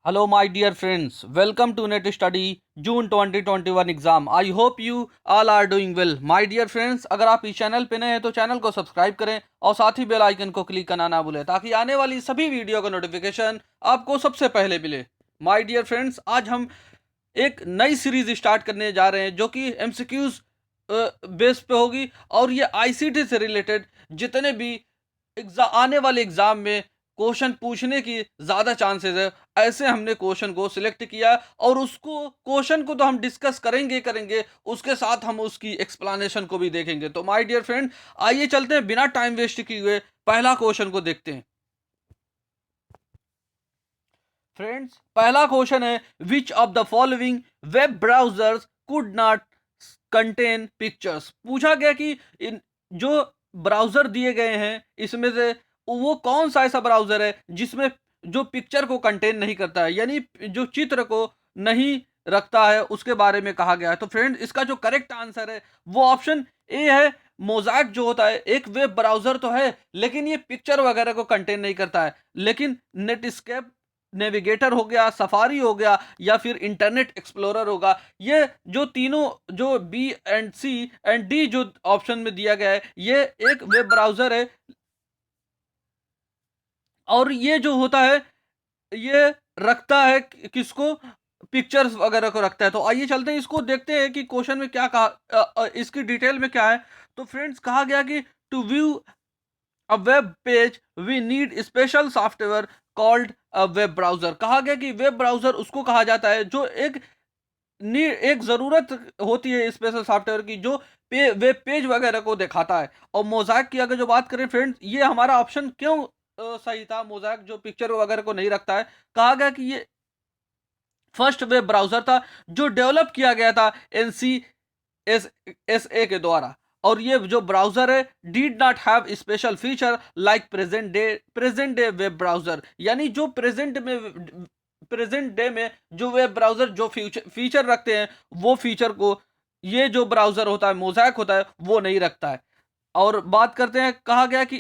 Hello, my dear friends. Welcome to Net Study June 2021 exam. I hope you all are doing well. My dear friends, अगर आप इस channel पे नए हैं तो चैनल को सब्सक्राइब करें और साथ ही बेल आइकन को क्लिक करना ना भूलें ताकि आने वाली सभी वीडियो का नोटिफिकेशन आपको सबसे पहले मिले. माय डियर फ्रेंड्स, आज हम एक नई सीरीज स्टार्ट करने जा रहे हैं जो कि एमसीक्यूज बेस पे होगी और ये आईसीटी से रिलेटेड जितने भी आने वाले एग्जाम में क्वेश्चन पूछने की ज़्यादा चांसेस है, ऐसे हमने क्वेश्चन को सिलेक्ट किया और उसको क्वेश्चन को तो हम डिस्कस करेंगे उसके साथ हम उसकी एक्सप्लेनेशन को भी देखेंगे. तो माय डियर फ्रेंड, आइए चलते हैं बिना टाइम वेस्ट किए हुए पहला क्वेश्चन को देखते हैं. फ्रेंड्स, पहला क्वेश्चन है विच of the following web browsers could not contain pictures. पूछा गया कि इन जो ब्राउजर दिए गए हैं इसमें से वो कौन सा ऐसा ब्राउजर है जिसमें जो पिक्चर को कंटेन नहीं करता है, यानी जो चित्र को नहीं रखता है, उसके बारे में कहा गया है. तो फ्रेंड, इसका जो करेक्ट आंसर है वो ऑप्शन ए है. मोज़ैक जो होता है एक वेब ब्राउजर तो है लेकिन ये पिक्चर वगैरह को कंटेन नहीं करता है. लेकिन नेटस्केप नेविगेटर हो गया, सफारी हो गया या फिर इंटरनेट एक्सप्लोरर होगा, ये जो तीनों जो B and C and D जो ऑप्शन में दिया गया है ये एक वेब ब्राउजर है. और ये जो होता है ये रखता है किसको, पिक्चर्स वगैरह को रखता है. तो आइए चलते हैं, इसको देखते हैं कि क्वेश्चन में क्या कहा, इसकी डिटेल में क्या है. तो फ्रेंड्स, कहा गया कि to view a web page we need special software called a web browser. कहा गया कि वेब ब्राउजर उसको कहा जाता है जो एक ज़रूरत होती है स्पेशल सॉफ्टवेयर की जो वेब पेज वगैरह को दिखाता है. और मोज़ैक की अगर जो बात करें फ्रेंड्स, ये हमारा ऑप्शन क्यों सही था. मोज़ैक जो पिक्चर वगैरह को नहीं रखता है, कहा गया कि ये फर्स्ट वेब ब्राउजर था जो डेवलप किया गया था एनसी एस एस ए के द्वारा. और ये जो ब्राउजर है did not have special feature like present day web browser. यानी जो प्रेजेंट डे में जो वेब ब्राउजर जो फीचर रखते हैं वो फीचर को ये जो ब्राउजर होता है मोज़ैक होता है वो नहीं रखता है. और बात करते हैं, कहा गया कि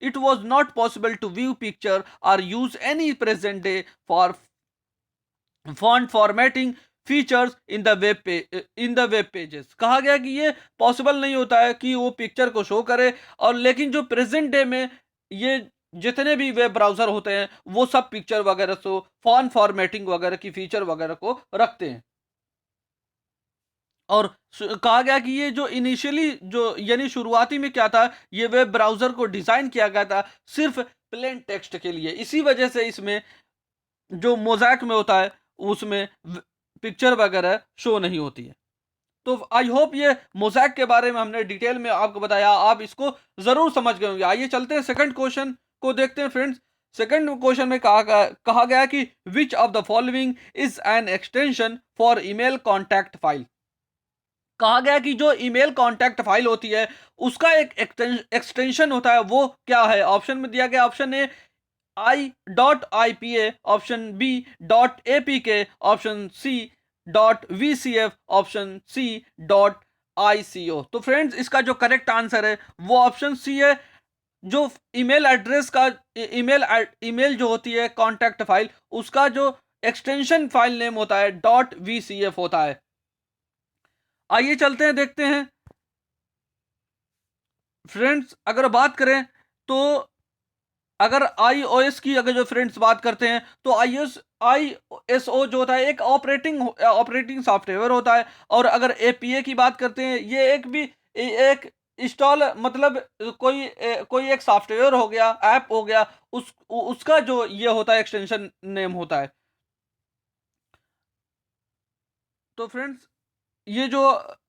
it was not possible to view picture और use any present day for font formatting features in the web pages. कहा गया कि ये पॉसिबल नहीं होता है कि वो पिक्चर को शो करे. और लेकिन जो प्रेजेंट डे में ये जितने भी वेब ब्राउजर होते हैं वो सब पिक्चर वगैरह से फॉन्ट फॉर्मेटिंग वगैरह की फीचर वगैरह को रखते हैं. और कहा गया कि ये जो इनिशियली जो यानी शुरुआती में क्या था, ये वेब ब्राउजर को डिजाइन किया गया था सिर्फ प्लेन टेक्स्ट के लिए. इसी वजह से इसमें जो मोज़ैक में होता है उसमें पिक्चर वगैरह शो नहीं होती है. तो आई होप ये मोज़ैक के बारे में हमने डिटेल में आपको बताया, आप इसको जरूर समझ गए होंगे. आइए चलते हैं सेकंड क्वेश्चन को देखते हैं फ्रेंड्स. सेकंड क्वेश्चन में कहा गया कि which of the following is an extension for email contact file. कहा गया कि जो ईमेल कॉन्टैक्ट फाइल होती है उसका एक एक्सटेंशन होता है, वो क्या है. ऑप्शन में दिया गया, option A i.ipa, option B .apk, option C .vcf, option C .ico. तो फ्रेंड्स, इसका जो करेक्ट आंसर है वो ऑप्शन सी है. जो ईमेल एड्रेस का ईमेल जो होती है कॉन्टैक्ट फाइल, उसका जो एक्सटेंशन फाइल नेम होता है .vcf होता है. आइए चलते हैं, देखते हैं फ्रेंड्स. अगर बात करें तो अगर iOS की अगर जो फ्रेंड्स बात करते हैं तो ISO जो होता है एक ऑपरेटिंग सॉफ्टवेयर होता है. और अगर APA की बात करते हैं, ये एक इंस्टॉल मतलब कोई एक सॉफ्टवेयर हो गया, ऐप हो गया, उसका जो ये होता है एक्सटेंशन नेम होता है. तो फ्रेंड्स, ये जो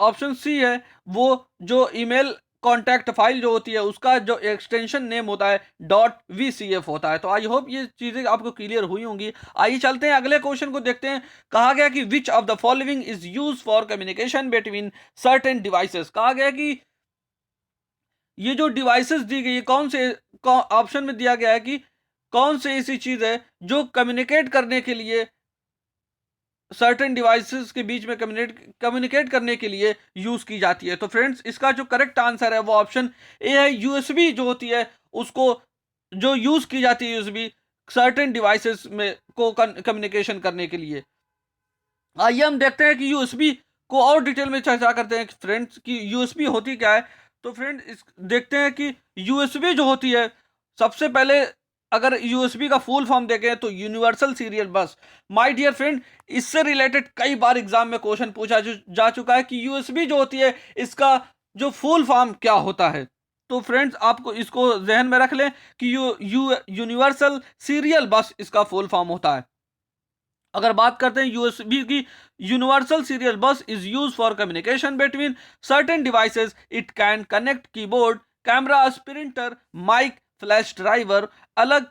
ऑप्शन सी है वो जो ईमेल कॉन्टैक्ट फाइल जो होती है उसका जो एक्सटेंशन नेम होता है .vcf होता है. तो आई होप ये चीज़ें आपको क्लियर हुई होंगी. आइए चलते हैं अगले क्वेश्चन को देखते हैं. कहा गया कि which of the following is use for communication between certain devices. कहा गया कि ये जो डिवाइसेस दी गई है कौन से, ऑप्शन में दिया गया है कि कौन से ऐसी चीज़ है जो कम्युनिकेट करने के लिए सर्टेन डिवाइसेस के बीच में कम्युनिकेट करने के लिए यूज की जाती है. तो फ्रेंड्स, इसका जो करेक्ट आंसर है वो ऑप्शन ए है. यूएसबी जो होती है उसको जो यूज की जाती है यूएसबी सर्टेन डिवाइसेस में को कम्युनिकेशन करने के लिए। आइए हम देखते हैं कि यूएसबी को और डिटेल में चर्चा करते हैं फ्रेंड्स कि यूएसबी होती क्या है। तो फ्रेंड इस देखते हैं कि यूएसबी जो होती है, सबसे पहले अगर यूएसबी का फुल फॉर्म देखें तो universal serial bus. My dear friend, इससे रिलेटेड कई बार एग्जाम में क्वेश्चन पूछा जा चुका है कि यूएसबी जो होती है इसका जो फुल फॉर्म क्या होता है। तो फ्रेंड्स आपको इसको जहन में रख लें कि यूनिवर्सल सीरियल बस इसका फुल फॉर्म होता है। अगर बात करते हैं यूएसबी की, universal serial bus is use for communication between certain devices. It can connect keyboard, cameras, printer, mic, flash driver, अलग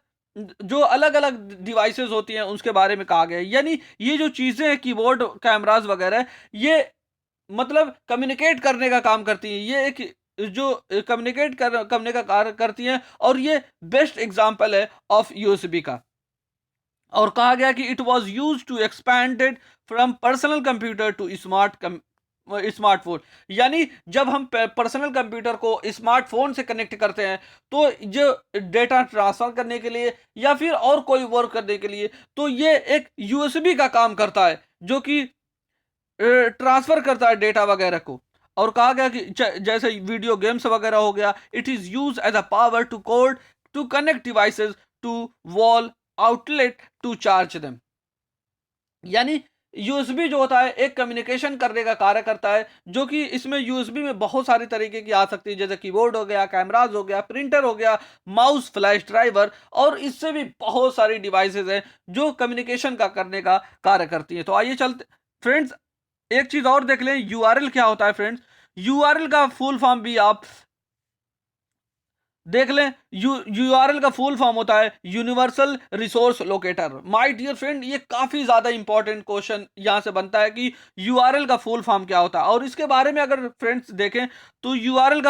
जो अलग अलग डिवाइसेस होती हैं उसके बारे में कहा गया है। यानी ये जो चीजें हैं, कीबोर्ड, कैमरास वगैरह, ये मतलब कम्युनिकेट करने का काम करती हैं। ये एक जो कम्युनिकेट करने का कार्य करती हैं, और ये बेस्ट एग्जाम्पल है ऑफ यूएसबी का। और कहा गया कि it was use to expanded from personal computer to smartphone. यानी जब हम पर्सनल कंप्यूटर को स्मार्टफोन से कनेक्ट करते हैं तो जो डेटा ट्रांसफर करने के लिए या फिर और कोई वर्क करने के लिए, तो ये एक यूएसबी का काम करता है जो कि ट्रांसफर करता है डेटा वगैरह को। और कहा गया कि जैसे वीडियो गेम्स वगैरह हो गया, it is use as a power to cord to connect devices to wall outlet to charge them. यानी यूएसबी जो होता है एक कम्युनिकेशन करने का कार्य करता है, जो कि इसमें यूएसबी में बहुत सारी तरीके की आ सकती है, जैसे कीबोर्ड हो गया, कैमराज हो गया, प्रिंटर हो गया, माउस, फ्लैश ड्राइवर, और इससे भी बहुत सारी डिवाइसेस हैं जो कम्युनिकेशन का करने का कार्य करती है। तो आइए चलते फ्रेंड्स, एक चीज और देख लें, यूआरएल क्या होता है फ्रेंड्स। यूआरएल का फुल फॉर्म भी आप देख लें। यूआरएल का फुल फॉर्म होता है universal resource locator. My dear friend, ये काफी ज्यादा इंपॉर्टेंट क्वेश्चन यहां से बनता है कि यूआरएल का फुल फॉर्म क्या होता है। और इसके बारे में अगर फ्रेंड्स देखें तो यूआरएल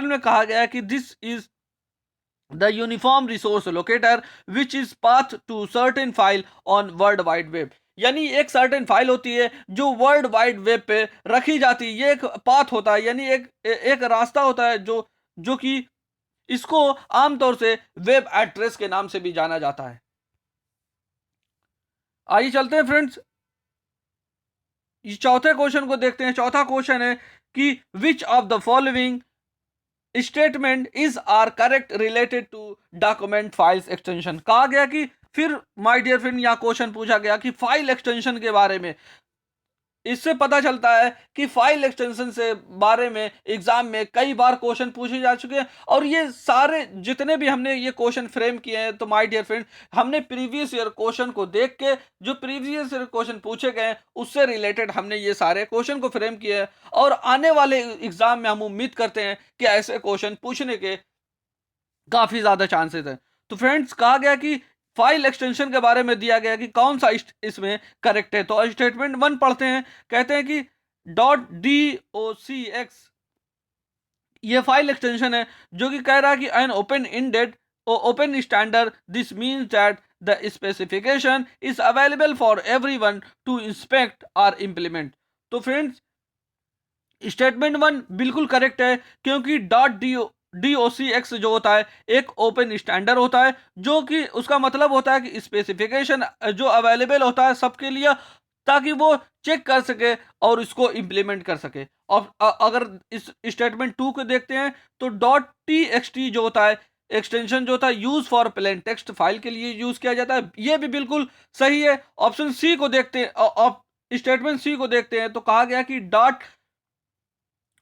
में कहा गया है कि this is the uniform resource locator which is path to certain file on world wide web. यानी एक सर्टेन फाइल होती है जो वर्ल्ड वाइड वेब पे रखी जाती है, ये एक पाथ होता है, यानी एक रास्ता होता है जो कि इसको आमतौर से वेब एड्रेस के नाम से भी जाना जाता है। आइए चलते हैं फ्रेंड्स, चौथे क्वेश्चन को देखते हैं। चौथा क्वेश्चन है कि which of the following statement is are correct related to document files extension. कहा गया कि फिर माय डियर फ्रेंड यहां क्वेश्चन पूछा गया कि फाइल एक्सटेंशन के बारे में। इससे पता चलता है कि फाइल एक्सटेंशन से बारे में एग्जाम में कई बार क्वेश्चन पूछे जा चुके हैं, और ये सारे जितने भी हमने ये क्वेश्चन फ्रेम किए हैं, तो माय डियर फ्रेंड हमने प्रीवियस ईयर क्वेश्चन को देख के जो प्रीवियस ईयर क्वेश्चन पूछे गए हैं उससे रिलेटेड हमने ये सारे क्वेश्चन को फ्रेम किए हैं। और आने वाले एग्जाम में हम उम्मीद करते हैं कि ऐसे क्वेश्चन पूछने के काफी ज्यादा चांसेस है। तो फ्रेंड्स कहा गया कि फाइल एक्सटेंशन के बारे में दिया गया कि कौन सा इसमें करेक्ट है। तो स्टेटमेंट 1 पढ़ते हैं। कहते हैं कि .docx ये फाइल एक्सटेंशन है जो कि कह रहा है कि an open standard, this means that the specification is available for everyone to inspect और इम्प्लीमेंट। तो फ्रेंड्स स्टेटमेंट 1 बिल्कुल करेक्ट है, क्योंकि .docx जो होता है एक ओपन स्टैंडर्ड होता है, जो कि उसका मतलब होता है कि स्पेसिफिकेशन जो अवेलेबल होता है सबके लिए, ताकि वो चेक कर सके और इसको इम्प्लीमेंट कर सके। और अगर इस स्टेटमेंट 2 को देखते हैं तो .txt जो होता है एक्सटेंशन जो होता है use for plain text file के लिए यूज किया जाता है, ये भी बिल्कुल सही है। ऑप्शन सी को देखते हैं, स्टेटमेंट सी को देखते हैं, तो कहा गया कि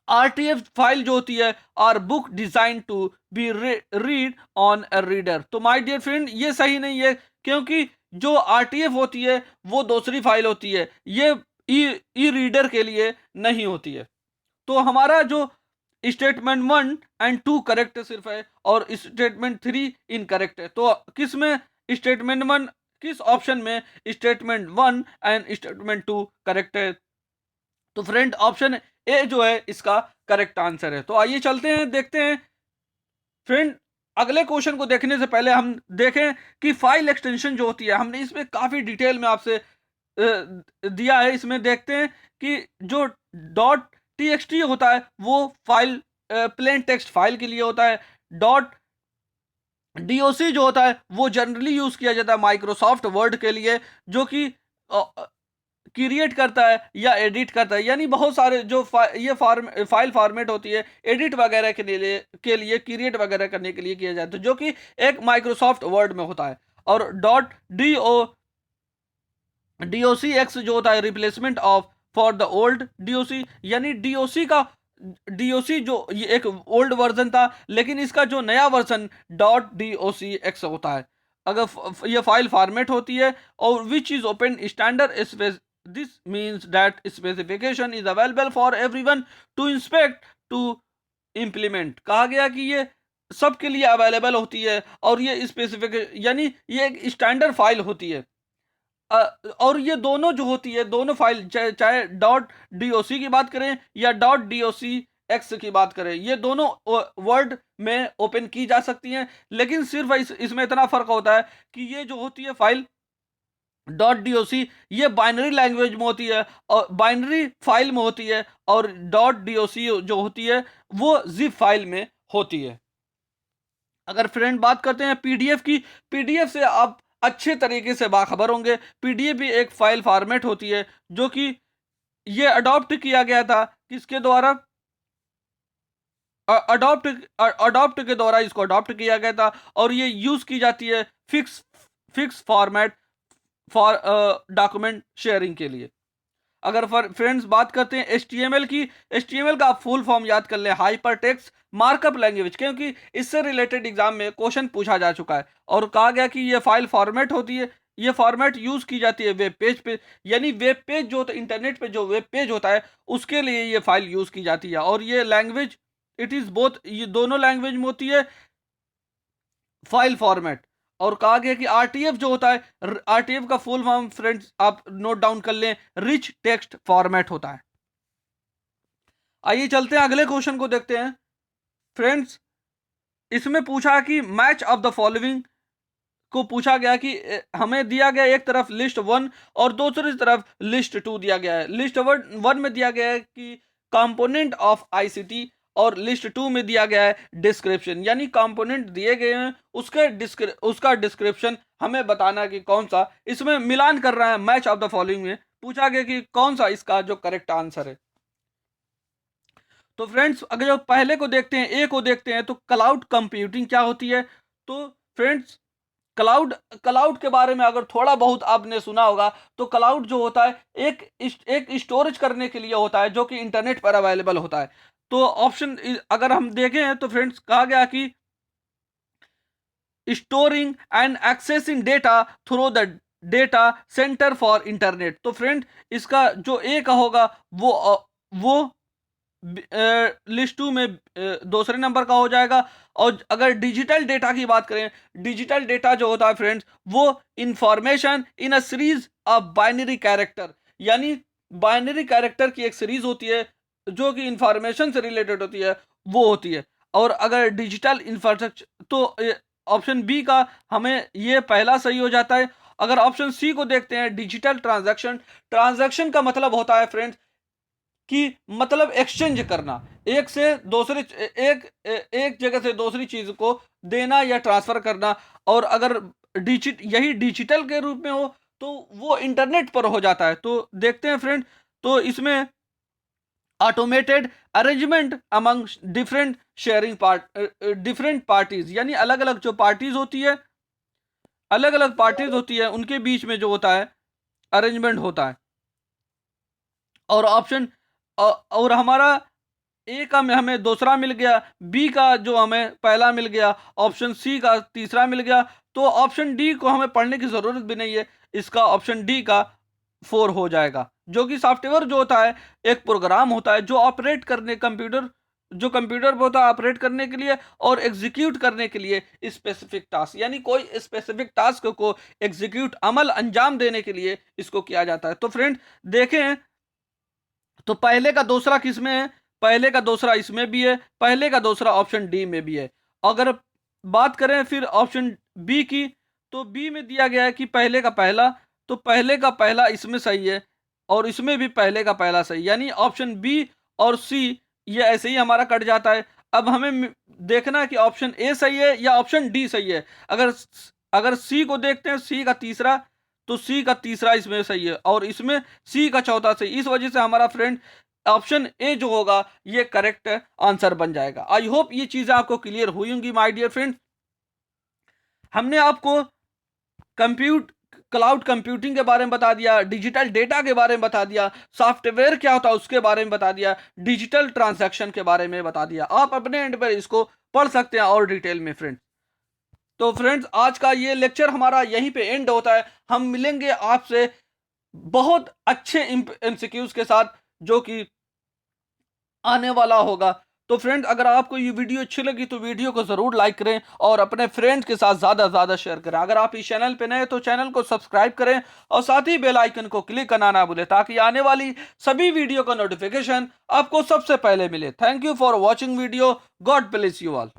RTF फाइल जो होती है are book design to be read on a reader. तो माय डियर फ्रेंड ये सही नहीं है, क्योंकि जो RTF होती है वो दूसरी फाइल होती है, ये ई रीडर के लिए नहीं होती है। तो हमारा जो स्टेटमेंट 1 एंड 2 करेक्ट सिर्फ है, और स्टेटमेंट 3 इनकरेक्ट है। तो किस में स्टेटमेंट 1, किस ऑप्शन में स्टेटमेंट 1 एंड स्टेटमेंट 2 करेक्ट है। तो फ्रेंड ऑप्शन ए जो है इसका करेक्ट आंसर है। तो आइए चलते हैं, देखते हैं फ्रेंड। अगले क्वेश्चन को देखने से पहले हम देखें कि फाइल एक्सटेंशन जो होती है, हमने इसमें काफी डिटेल में आपसे दिया है। इसमें देखते हैं कि जो .txt होता है वो फाइल प्लेन टेक्स्ट फाइल के लिए होता है। डीओसी जो होता है वो जनरली यूज किया जाता है माइक्रोसॉफ्ट वर्ड के लिए, जो कि क्रिएट करता है या एडिट करता है, यानी बहुत सारे जो ये फाइल फॉर्मेट होती है एडिट वगैरह के लिए क्रिएट वगैरह करने के लिए किया जाता है, जो कि एक माइक्रोसॉफ्ट वर्ड में होता है। और डॉट डीओसी एक्स जो होता है replacement of for the old DOC, यानी डीओसी जो ये एक ओल्ड वर्जन था, लेकिन इसका जो नया वर्जन डॉट डीओसी एक्स होता है। अगर ये फाइल फॉर्मेट होती है और which is open standard space, this means that specification is available for everyone to inspect to implement. कहा गया कि ये सबके लिए अवेलेबल होती है और ये स्पेसिफिकेशन यानी ये एक स्टैंडर्ड फाइल होती है। और ये दोनों जो होती है दोनों फाइल चाहे डॉट डीओसी की बात करें या डॉट डीओसी एक्स की बात करें, ये दोनों वर्ड में ओपन की जा सकती हैं, लेकिन सिर्फ इसमें इतना फर्क होता है कि ये जो होती है फाइल डॉट डीओसी ये बाइनरी लैंग्वेज में होती है और बाइनरी फाइल में होती है, और डॉट डीओसी जो होती है वो जिप फाइल में होती है। अगर फ्रेंड बात करते हैं पीडीएफ की, पीडीएफ से आप अच्छे तरीके से बाखबर होंगे। पीडीएफ भी एक फाइल फॉर्मेट होती है जो कि ये अडॉप्ट किया गया था किसके द्वारा, अडॉप्ट के द्वारा इसको अडॉप्ट किया गया था, और ये यूज की जाती है fix format for document sharing के लिए। अगर फ्रेंड्स बात करते हैं HTML की, HTML का आप फुल फॉर्म याद कर ले, हाइपर टेक्स्ट मार्कअप लैंग्वेज, क्योंकि इससे रिलेटेड एग्जाम में क्वेश्चन पूछा जा चुका है और कहा गया कि ये फाइल फॉर्मेट होती है, ये फॉर्मेट यूज की जाती है वेब पेज पे, यानी वेब पेज जो होता है इंटरनेट पे जो वेब पेज होता है उसके लिए ये फाइल यूज की जाती है। और ये लैंग्वेज इट इज बोथ, ये दोनों लैंग्वेज में होती है फाइल फॉर्मेट। और कहा गया कि आरटीएफ जो होता है, आरटीएफ का फुल फॉर्म फ्रेंड्स आप नोट डाउन कर लें, रिच टेक्स्ट फॉर्मेट होता है। आइए चलते हैं अगले क्वेश्चन को देखते हैं फ्रेंड्स। इसमें पूछा कि मैच ऑफ द फॉलोइंग को पूछा गया कि हमें दिया गया एक तरफ लिस्ट 1 और दूसरी तरफ लिस्ट 2 दिया गया है। लिस्ट 1 में दिया गया है कि कंपोनेंट ऑफ आईसीटी, और लिस्ट 2 में दिया गया है डिस्क्रिप्शन, यानी कंपोनेंट दिए गए हैं उसका डिस्क्रिप्शन हमें बताना है कि कौन सा। इसमें मिलान कर रहा है मैच ऑफ द फॉलोइंग में पूछा गया कि कौन सा इसका जो करेक्ट आंसर है। तो फ्रेंड्स अगर जो पहले को देखते हैं, ए को देखते हैं, तो क्लाउड कंप्यूटिंग क्या होती है। तो फ्रेंड्स क्लाउड क्लाउड के बारे में अगर थोड़ा बहुत आपने सुना होगा तो क्लाउड जो होता है एक स्टोरेज करने के लिए होता है जो कि इंटरनेट पर अवेलेबल होता है। तो ऑप्शन अगर हम देखें तो फ्रेंड्स कहा गया कि storing and accessing data through the data centre for internet. तो फ्रेंड इसका जो ए का होगा वो लिस्ट 2 में दूसरे नंबर का हो जाएगा। और अगर डिजिटल डेटा की बात करें, डिजिटल डेटा जो होता है फ्रेंड्स वो information in a series of binary character, यानी बाइनरी कैरेक्टर की एक सीरीज होती है जो कि इंफॉर्मेशन से रिलेटेड होती है, वो होती है। और अगर डिजिटल इंफ्रास्ट्रक्चर, तो ऑप्शन बी का हमें ये पहला सही हो जाता है। अगर ऑप्शन सी को देखते हैं डिजिटल ट्रांजैक्शन, ट्रांजैक्शन का मतलब होता है फ्रेंड्स कि मतलब एक्सचेंज करना, एक से दूसरे एक जगह से दूसरी चीज को देना या ट्रांसफर करना। और अगर यही डिजिटल के रूप में हो तो वो इंटरनेट पर हो जाता है। तो देखते हैं फ्रेंड, तो इसमें automated arrangement among different sharing different parties, यानी अलग अलग जो पार्टीज होती है, अलग अलग पार्टीज होती है उनके बीच में जो होता है अरेंजमेंट होता है। और ऑप्शन और हमारा ए का में हमें दूसरा मिल गया, बी का जो हमें पहला मिल गया, ऑप्शन सी का तीसरा मिल गया। तो ऑप्शन डी को हमें पढ़ने की ज़रूरत भी नहीं है, इसका ऑप्शन डी का 4 हो जाएगा। जो कि सॉफ्टवेयर जो होता है एक प्रोग्राम होता है जो ऑपरेट करने कंप्यूटर पर होता है ऑपरेट करने के लिए और एग्जीक्यूट करने के लिए स्पेसिफिक टास्क, यानी कोई स्पेसिफिक टास्क को एग्जीक्यूट अमल अंजाम देने के लिए इसको किया जाता है। तो फ्रेंड देखें तो पहले का दूसरा किस में है, पहले का दूसरा इसमें भी है, पहले का दूसरा ऑप्शन डी में भी है। अगर बात करें फिर ऑप्शन बी की, तो बी में दिया गया है कि पहले का पहला, तो पहले का पहला इसमें सही है और इसमें भी पहले का पहला सही, यानी ऑप्शन बी और सी ये ऐसे ही हमारा कट जाता है। अब हमें देखना है कि ऑप्शन ए सही है या ऑप्शन डी सही है। अगर अगर सी को देखते हैं, सी का तीसरा, तो सी का तीसरा इसमें सही है और इसमें सी का चौथा सही। इस वजह से हमारा फ्रेंड ऑप्शन ए जो होगा ये करेक्ट आंसर बन जाएगा। आई होप ये चीजें आपको क्लियर हुई होंगी माय डियर फ्रेंड। हमने आपको कंप्यूट क्लाउड कंप्यूटिंग के बारे में बता दिया, डिजिटल डेटा के बारे में बता दिया, सॉफ्टवेयर क्या होता है उसके बारे में बता दिया, डिजिटल ट्रांजैक्शन के बारे में बता दिया। आप अपने एंड पर इसको पढ़ सकते हैं और डिटेल में फ्रेंड्स। तो फ्रेंड्स आज का ये लेक्चर हमारा यहीं पे एंड होता है। हम मिलेंगे आपसे बहुत अच्छे एमसीक्यूज के साथ जो कि आने वाला होगा। तो फ्रेंड्स अगर आपको ये वीडियो अच्छी लगी तो वीडियो को जरूर लाइक करें और अपने फ्रेंड्स के साथ ज्यादा से ज्यादा शेयर करें। अगर आप इस चैनल पे नए तो चैनल को सब्सक्राइब करें और साथ ही बेल आइकन को क्लिक करना ना भूलें ताकि आने वाली सभी वीडियो का नोटिफिकेशन आपको सबसे पहले मिले। Thank you for watching video. God bless you all.